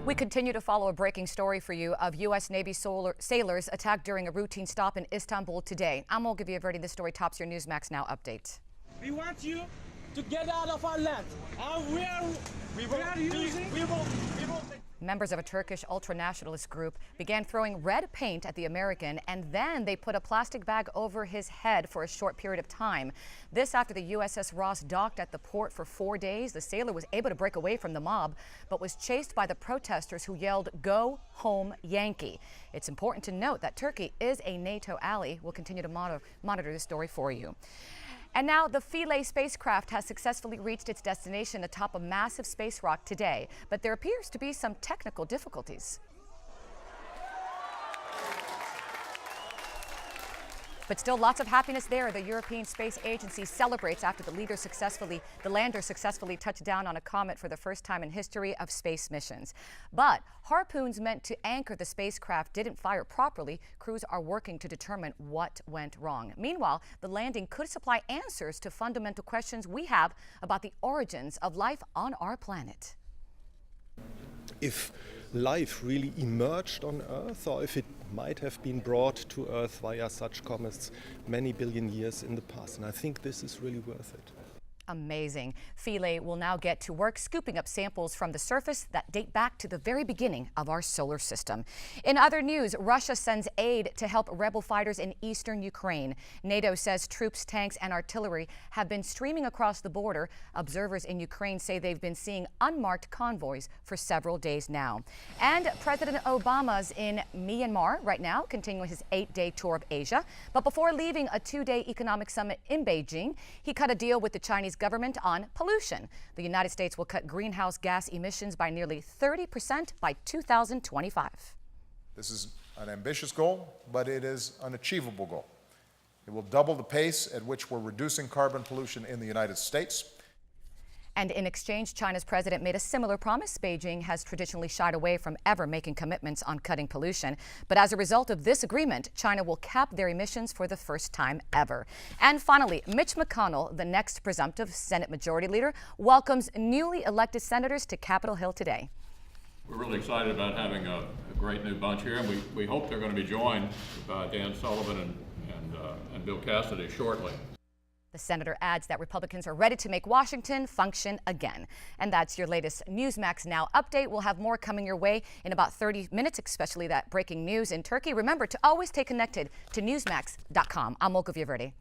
We continue to follow a breaking story for you of U.S. Navy sailors attacked during a routine stop in Istanbul today. I'm Olga Villaverde. This story tops your Newsmax Now update. We want you to get out of our land. We will. Members of a Turkish ultra-nationalist group began throwing red paint at the American, and then they put a plastic bag over his head for a short period of time. This after the USS Ross docked at the port for 4 days. The sailor was able to break away from the mob, but was chased by the protesters who yelled, "Go home, Yankee." It's important to note that Turkey is a NATO ally. We'll continue to monitor this story for you. And now the Philae spacecraft has successfully reached its destination atop a massive space rock today, but there appears to be some technical difficulties. But still lots of happiness there. The European Space Agency celebrates after the lander successfully touched down on a comet for the first time in history of space missions. But harpoons meant to anchor the spacecraft didn't fire properly. Crews are working to determine what went wrong. Meanwhile, the landing could supply answers to fundamental questions we have about the origins of life on our planet. If life really emerged on Earth, or if it might have been brought to Earth via such comets many billion years in the past. And I think this is really worth it. Amazing. Philae will now get to work scooping up samples from the surface that date back to the very beginning of our solar system. In other news, Russia sends aid to help rebel fighters in eastern Ukraine. NATO says troops, tanks, and artillery have been streaming across the border. Observers in Ukraine say they've been seeing unmarked convoys for several days now. And President Obama's in Myanmar right now, continuing his 8-day tour of Asia. But before leaving a 2-day economic summit in Beijing, he cut a deal with the Chinese government on pollution. The United States will cut greenhouse gas emissions by nearly 30% by 2025. This is an ambitious goal, but it is an achievable goal. It will double the pace at which we're reducing carbon pollution in the United States. And in exchange, China's president made a similar promise. Beijing has traditionally shied away from ever making commitments on cutting pollution. But as a result of this agreement, China will cap their emissions for the first time ever. And finally, Mitch McConnell, the next presumptive Senate Majority Leader, welcomes newly elected senators to Capitol Hill today. We're really excited about having a great new bunch here, and we hope they're going to be joined by Dan Sullivan and Bill Cassidy shortly. The senator adds that Republicans are ready to make Washington function again. And that's your latest Newsmax Now update. We'll have more coming your way in about 30 minutes, especially that breaking news in Turkey. Remember to always stay connected to Newsmax.com. I'm Olga Villaverde.